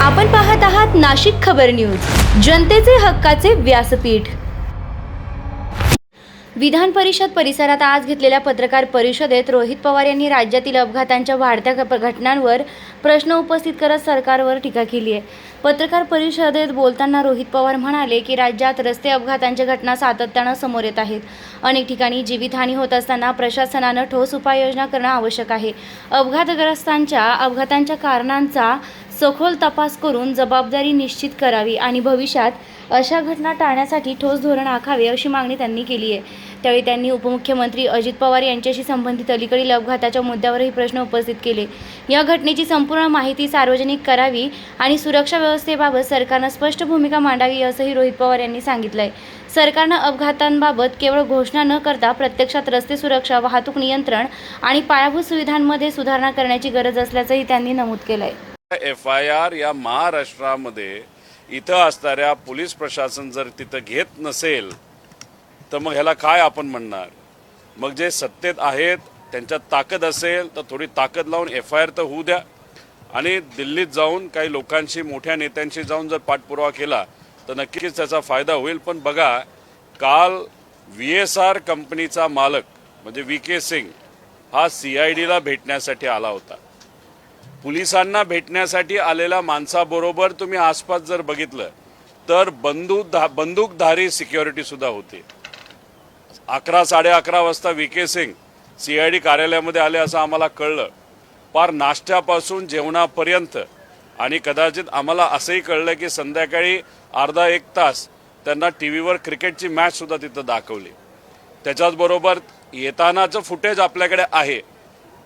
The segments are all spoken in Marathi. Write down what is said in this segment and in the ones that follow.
आपण पाहत आहात नाशिक खबर न्यूज, जनतेचे हक्काचे व्यासपीठ। विधान परिषद परिसरात आज घेतलेल्या पत्रकार परिषदेत रोहित पवार यांनी राज्यातील अपघातांच्या वाढत्या घटनांवर प्रश्न उपस्थित करत सरकारवर टीका केली आहे। पत्रकार परिषदेत बोलताना रोहित पवार म्हणाले की राज्यात रस्ते अपघातांच्या घटना सातत्याने समोर येत आहेत। अनेक ठिकाणी जीवितहानी होत असताना प्रशासनाने ठोस उपाययोजना करणे आवश्यक आहे। अपघातांच्या कारणांचा सखोल तपास करून जबाबदारी निश्चित करावी आणि भविष्यात अशा घटना टाळण्यासाठी ठोस धोरण आखावे अशी मागणी त्यांनी केली आहे। त्यावेळी त्यांनी उपमुख्यमंत्री अजित पवार यांच्याशी संबंधित अलीकडील अपघाताच्या मुद्द्यावरही प्रश्न उपस्थित केले। या घटनेची संपूर्ण माहिती सार्वजनिक करावी आणि सुरक्षा व्यवस्थेबाबत सरकारने स्पष्ट भूमिका मांडावी असंही रोहित पवार यांनी सांगितलंय। सरकारने अपघातांबाबत केवळ घोषणा न करता प्रत्यक्षात रस्ते सुरक्षा, वाहतूक नियंत्रण आणि पायाभूत सुविधांमध्ये सुधारणा करण्याची गरज असल्याचंही त्यांनी नमूद केलंय। FIR या महाराष्ट्रामध्ये इथं असणाऱ्या पोलीस प्रशासन जर तिथं घेत नसेल तर मग ह्याला काय आपण म्हणणार? मग जे सत्तेत आहेत त्यांच्यात ताकद असेल तर थोडी ताकद लावून FIR तर होऊ द्या आणि दिल्लीत जाऊन काही लोकांशी, मोठ्या नेत्यांशी जाऊन जर पाठपुरावा केला तर नक्कीच त्याचा फायदा होईल। पण बघा, काल VSR कंपनीचा मालक म्हणजे VK सिंग हा CIDला भेटण्यासाठी आला होता। पोलिसांना भेटण्यासाठी आलेल्या माणसाबरोबर तुम्ही आसपास जर बघितलं तर बंदूकधारी सिक्युरिटी सुद्धा होती। 11-11:30 वाजता VK सिंग CID कार्यालयामध्ये आले असं आम्हाला कळलं। पार नाश्त्यापासून जेवणापर्यंत आणि कदाचित आम्हाला असंही कळलं की संध्याकाळी अर्धा-एक तास त्यांना टीव्हीवर क्रिकेटची मॅच सुद्धा तिथं दाखवली। त्याच्याचबरोबर येतानाचं फुटेज आपल्याकडे आहे,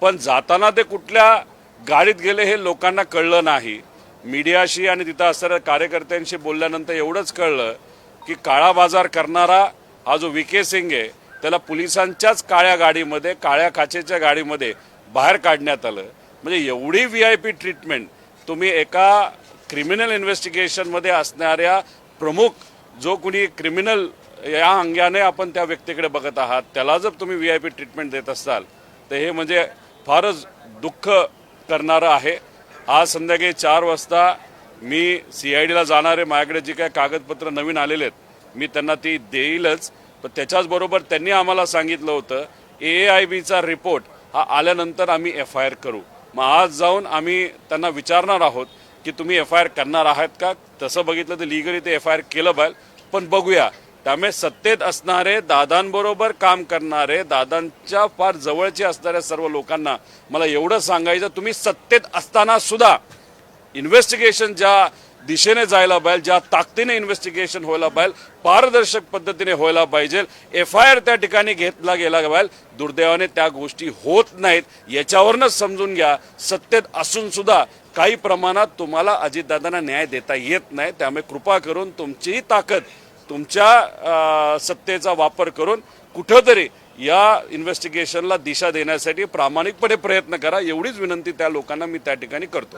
पण जाताना ते कुठल्या गाडीत गेले हे लोकांना कळलं नाही। मीडियाशी आणि तिथं असणाऱ्या कार्यकर्त्यांशी बोलल्यानंतर एवढंच कळलं की काळा बाजार करणारा हा जो VK सिंग आहे त्याला पोलिसांच्याच काळ्या गाडीमध्ये, काळ्या काचेच्या गाडीमध्ये बाहेर काढण्यात आलं। म्हणजे एवढी VIP ट्रीटमेंट तुम्ही एका क्रिमिनल इन्व्हेस्टिगेशनमध्ये असणाऱ्या प्रमुख जो कोणी क्रिमिनल या अंगाने आपण त्या व्यक्तीकडे बघत आहात त्याला जर तुम्ही VIP ट्रीटमेंट देत असाल तर हे म्हणजे फारच दुःख करणारं आहे। आज संध्याकाळी 4 वाजता मी CIDला जाणार आहे। माझ्याकडे जी काय कागदपत्र नवीन आलेले आहेत मी त्यांना ती देईलच, पण त्याच्याचबरोबर त्यांनी आम्हाला सांगितलं होतं AIBचा रिपोर्ट हा आल्यानंतर आम्ही FIR करू। मग आज जाऊन आम्ही त्यांना विचारणार आहोत की तुम्ही FIR करणार आहात का? तसं बघितलं तर लिगली ते FIR केलं पाहिजे, पण बघूया। त्यामुळे सत्तेत असणारे, दादांबरोबर काम करणारे, दादांच्या फार जवळचे असणाऱ्या सर्व लोकांना मला एवढं सांगायचं, तुम्ही सत्तेत असताना सुद्धा इन्व्हेस्टिगेशन ज्या दिशेने जायला पाहिजे, ज्या ताकदीने इन्व्हेस्टिगेशन व्हायला पाहिजे, पारदर्शक पद्धतीने व्हायला पाहिजे, FIR त्या ठिकाणी घेतला गेला पाहिजे। दुर्दैवाने त्या गोष्टी होत नाहीत। याच्यावरच समजून घ्या सत्तेत असून सुद्धा काही प्रमाणात तुम्हाला अजितदादांना न्याय देता येत नाही। त्यामुळे कृपा करून तुमचीही ताकद, तुमच्या सत्तेचा वापर करून कुठंतरी या इन्व्हेस्टिगेशनला दिशा देण्यासाठी प्रामाणिकपणे प्रयत्न करा, एवढीच विनंती त्या लोकांना मी त्या ठिकाणी करतो।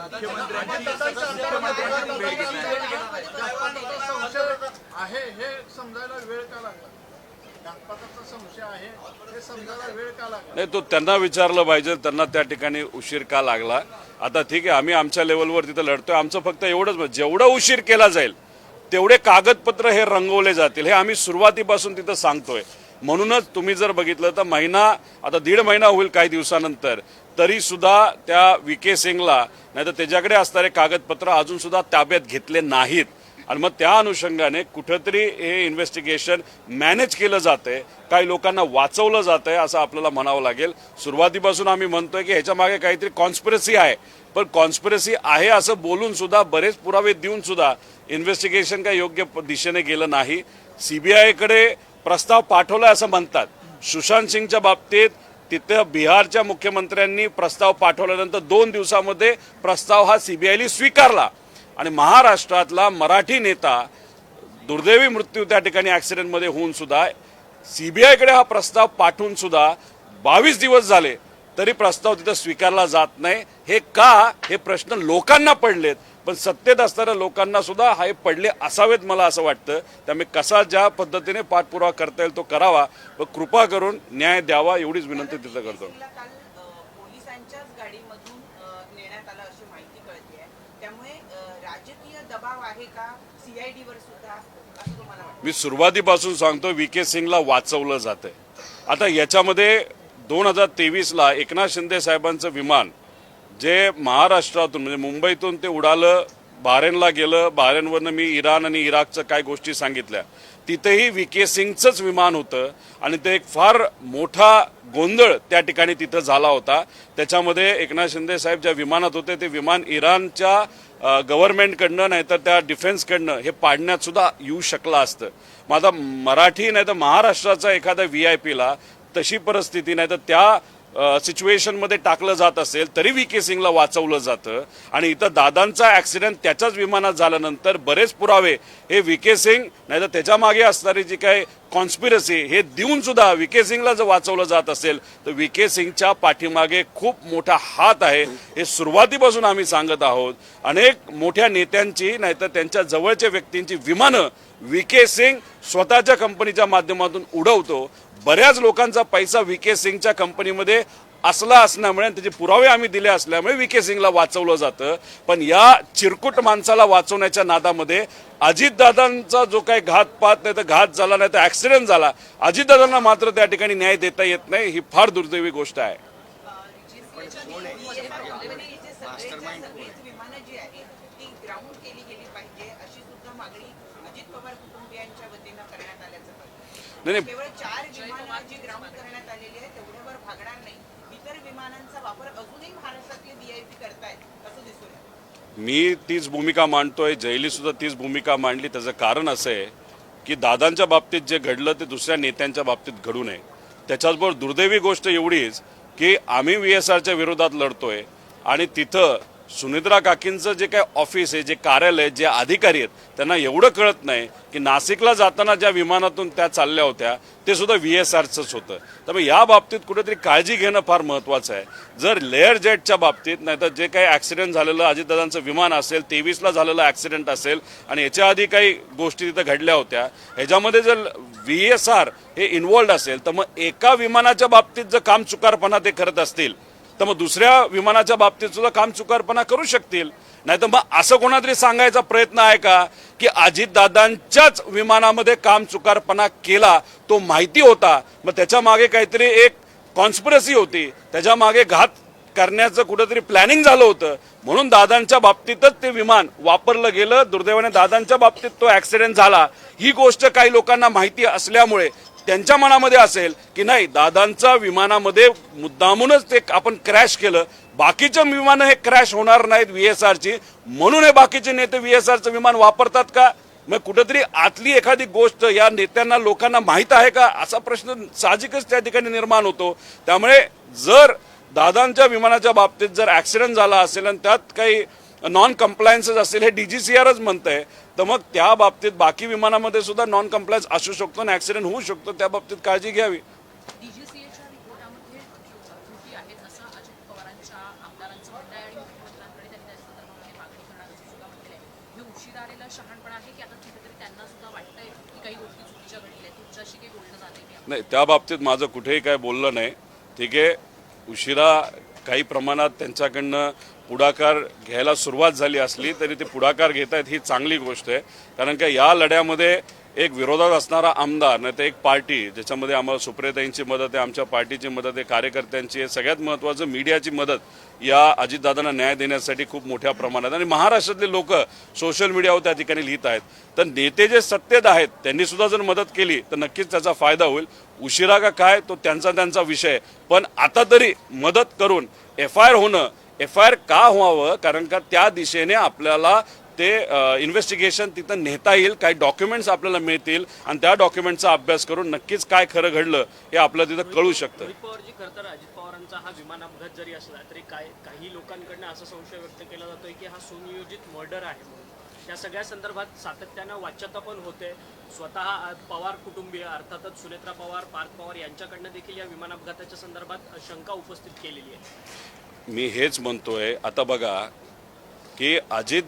नाही, तो त्यांना विचारलं पाहिजे, त्यांना त्या ठिकाणी उशीर का लागला। आता ठीक आहे, आम्ही आमच्या लेवलवर तिथं लढतोय। आमचं फक्त एवढंच, जेवढा उशीर केला जाईल तेवढे कागदपत्र हे रंगवले जातील, हे आम्ही सुरुवातीपासून तिथं सांगतोय। म्हणूनच तुम्ही जर बघितलं तर महिना, आता 1.5 महिना होईल काही दिवसानंतर, तरी सुद्धा त्या VK सिंगला नाही तर त्याच्याकडे असणारे कागदपत्र अजून सुद्धा ताब्यात घेतले नाहीत। आणि मग त्या अनुषंगाने कुठंतरी हे इन्व्हेस्टिगेशन मॅनेज केलं जातंय, काही लोकांना वाचवलं जातंय असं आपल्याला म्हणावं लागेल। सुरुवातीपासून आम्ही म्हणतोय की ह्याच्या मागे काहीतरी कॉन्स्पिरसी आहे, पण कॉन्स्पिरसी आहे असं बोलून सुद्धा, बरेच पुरावे देऊन सुद्धा इन्व्हेस्टिगेशन काही योग्य दिशेने गेलं नाही। CBIकडे प्रस्ताव पाठवला असं म्हणतात। सुशांत सिंगच्या बाबतीत तिथे बिहारच्या मुख्यमंत्र्यांनी प्रस्ताव पाठवल्यानंतर 2 दिवसामध्ये प्रस्ताव हा CBIने स्वीकारला आणि महाराष्ट्रातला मराठी नेता दुर्दैवी मृत्यू त्या ठिकाणी ॲक्सिडेंटमध्ये होऊन सुद्धा CBIकडे हा प्रस्ताव पाठवून सुद्धा 22 दिवस झाले तरी प्रस्ताव तिथे स्वीकारला जात नाही। हे का, हे प्रश्न लोकांना पडलेत, पण सत्तेत असणाऱ्या लोकांना सुद्धा हे पडले असावेत मला असं वाटतं। त्यामुळे कसा ज्या पद्धतीने पाठपुरावा करता येईल तो करावा, व कृपा करून न्याय द्यावा एवढीच विनंती तिथं करतो। पोलिसांच्याच गाडीमधून नेण्यात आलं अशी माहिती कळते आहे, त्यामुळे राजकीय दबाव आहे का सीआयडीवर सुद्धा असं तुम्हाला वाटतं? मी सुरुवातीपासून सांगतो व्ही.के. सिंगला वाचवलं जातंय. आता याच्यामध्ये 2023ला एकनाथ शिंदे साहेबांचं विमान जे महाराष्ट्रातून म्हणजे मुंबईतून ते उडालं, बहारेनला गेलं, बहारेनवरनं मी इराण आणि इराकचं काय गोष्टी सांगितल्या, तिथेही व्ही.के. सिंगचंच विमान होतं आणि ते एक फार मोठा गोंधळ त्या ठिकाणी तिथं झाला होता. त्याच्यामध्ये एकनाथ शिंदे साहेब ज्या विमानात होते ते विमान इराणच्या गव्हर्नमेंटकडनं नाही तर त्या डिफेन्सकडनं हे पाडण्यात सुद्धा येऊ शकलं असतं. माझा मराठी नाही तर महाराष्ट्राचा एखादा व्ही.आय.पीला तशी परिस्थिती नाही तर त्या सिच्युएशनमध्ये टाकलं जात असेल तरी व्ही.के. सिंगला वाचवलं जातं. आणि इथं दादांचा ॲक्सिडेंट त्याच्याच विमानात झाल्यानंतर बरेच पुरावे हे व्ही.के. सिंग नाही तर त्याच्या मागे असणारी जी काही कॉन्स्पिरसी हे देऊन सुद्धा व्ही.के. सिंगला जर वाचवलं जात असेल तर व्ही.के. सिंगच्या पाठीमागे खूप मोठा हात आहे. हे सुरुवातीपासून आम्ही सांगत आहोत. अनेक मोठ्या नेत्यांची नाही तर त्यांच्या जवळच्या व्यक्तींची विमानं व्ही.के. सिंग स्वतःच्या कंपनीच्या माध्यमातून उडवतो. बऱ्याच लोकांचा पैसा व्ही.के. सिंगच्या कंपनीमध्ये असला असल्यामुळे त्याचे पुरावे आम्ही दिले असल्यामुळे व्ही.के. सिंगला वाचवलं जातं. पण या चिरकुट माणसाला वाचवण्याच्या नादामध्ये अजितदादांचा जो काही घातपात नाही तर घात झाला नाही तर ऍक्सिडेंट झाला, अजितदादांना मात्र त्या ठिकाणी न्याय देता येत नाही. ही फार दुर्दैवी गोष्ट आहे. विमानं जी आहे ती ग्राउंड केली गेली पाहिजे अशी सुद्धा मागणी अजित पवार कुटुंबियांच्या वतीनं करण्यात आल्याचं कळतं. नाही केवळ 4 विमानं जी ग्राउंड करण्यात आलेली आहे तेवढ्यावर भागणार नाही. इतर विमानांचा वापर अजूनही महाराष्ट्रातले व्हीआयपी करतायत असं दिसून येतं. मी तीच भूमिका मांडतोय, जयली सुद्धा तीच भूमिका मांडली. त्याचं कारण असं आहे की दादांच्या बाबतीत जे घडलं ते दुसऱ्या नेत्यांच्या बाबतीत घडू नये. त्याच्याचबरोबर दुर्दैवी गोष्ट एवढीच की आम्ही व्ही.एस.आरच्या विरोधात लढतोय आणि तिथं सुनित्रा काकींचं जे काय ऑफिस आहे, जे कार्यालय, जे अधिकारी आहेत त्यांना एवढं कळत नाही की नाशिकला जाताना ज्या विमानातून त्या चालल्या होत्या ते सुद्धा व्ही.एस.आरचंच होतं. त्यामुळे या बाबतीत कुठेतरी काळजी घेणं फार महत्त्वाचं आहे. जर लेअर जेटच्या बाबतीत नाही तर जे काही ॲक्सिडेंट झालेलं अजितदादांचं विमान असेल, 23ला झालेलं ॲक्सिडेंट असेल आणि याच्या आधी काही गोष्टी तिथं घडल्या होत्या, ह्याच्यामध्ये जर व्ही.एस.आर हे इन्व्हॉल्ड असेल तर मग एका विमानाच्या बाबतीत जर काम चुकारपणा ते करत असतील तर मग दुसऱ्या विमानाच्या बाबतीत सुद्धा काम चुकारपणा करू शकतील. नाही तर मग असं कोणातरी सांगायचा प्रयत्न आहे का की अजितदादांच्याच विमानामध्ये काम चुकारपणा केला, तो माहिती होता, मग त्याच्या मागे काहीतरी एक कॉन्स्पिरसी होती, त्याच्या मागे घात करण्याचं कुठंतरी प्लॅनिंग झालं होतं म्हणून दादांच्या बाबतीतच ते विमान वापरलं गेलं. दुर्दैवाने दादांच्या बाबतीत तो ॲक्सिडेंट झाला. ही गोष्ट काही लोकांना माहिती असल्यामुळे त्यांच्या मनामध्ये असेल की नाही दादांच्या विमानामध्ये मुद्दामूनच ते आपण क्रॅश केलं, बाकीचे विमानं हे क्रॅश होणार नाहीत व्ही.एस.आरची म्हणून हे बाकीचे नेते व्ही.एस.आरचं विमान वापरतात का? मग कुठेतरी आतली एखादी गोष्ट या नेत्यांना लोकांना माहीत आहे का असा प्रश्न साहजिकच त्या ठिकाणी निर्माण होतो. त्यामुळे जर दादांच्या विमानाच्या बाबतीत जर ॲक्सिडेंट झाला असेल आणि त्यात काही नॉन कम्प्लायन्सेस असेल हे DGCRच म्हणतंय तर मग त्या बाबतीत बाकी विमानामध्ये सुद्धा नॉन कम्प्लायन्स असू शकतो आणि ॲक्सिडेंट होऊ शकतो. त्या बाबतीत काळजी घ्यावी. डीजीसीएच्या रिपोर्टामध्ये त्रुटी आहेत असं अजित पवारांच्या आमदारांचं म्हणणं आहे आणि मुख्यमंत्र्यांकडे त्यांनी त्या संदर्भामध्ये मागणी करणार असं सुद्धा म्हटलंय. हे उशीर आलेलं शहाणपण आहे की आता कुठेतरी त्यांना सुद्धा वाटतंय की काही गोष्टी चुकीच्या घडल्या आहेत, तुमच्याशी काही बोलणं झालंय? नाही, त्या बाबतीत माझं कुठेही काय बोललं नाही. ठीक आहे, उशिरा काही प्रमाणात त्यांच्याकडनं पुढाकार घ्यायला सुरुवात झाली असली तरी ते पुढाकार घेत आहेत ही चांगली गोष्ट आहे. कारण का या लढ्यामध्ये एक विरोधात असणारा आमदार नाही तर एक पार्टी ज्याच्यामध्ये आम्हाला सुप्रियाताईंची मदत आहे, आमच्या पार्टीची मदत आहे, कार्यकर्त्यांची आहे, सगळ्यात महत्त्वाचं मीडियाची मदत या अजितदादांना न्याय देण्यासाठी खूप मोठ्या प्रमाणात आणि महाराष्ट्रातले लोक सोशल मीडियावर त्या ठिकाणी लिहित आहेत. तर नेते जे सत्तेत आहेत त्यांनी सुद्धा जर मदत केली तर नक्कीच त्याचा फायदा होईल. उशिरा का काय तो त्यांचा विषय, पण आता तरी मदत करून FIR होणं, FIR का व्हावं कारण का त्या दिशेने आपल्याला ते इन्व्हेस्टिगेशन तिथं नेता येईल, काही डॉक्युमेंट्स आपल्याला मिळतील आणि त्या डॉक्युमेंटचा अभ्यास करून नक्कीच काय खरं घडलं हे आपल्याला तिथं कळू शकतं. अजित पवारजी खरं तर अजित पवारांचा हा विमान अपघात जरी असला तरी काही लोकांकडनं असा संशय व्यक्त केला जातोय की हा सुनियोजित मर्डर आहे म्हणून. या सगळ्या संदर्भात सातत्यानं वाच्यता पण होते. स्वतः पवार कुटुंबीय अर्थातच सुनेत्रा पवार, पार्थ पवार यांच्याकडनं देखील या विमान अपघाताच्या संदर्भात शंका उपस्थित केलेली आहे. मी हेच म्हणतोय, आता बघा की अजित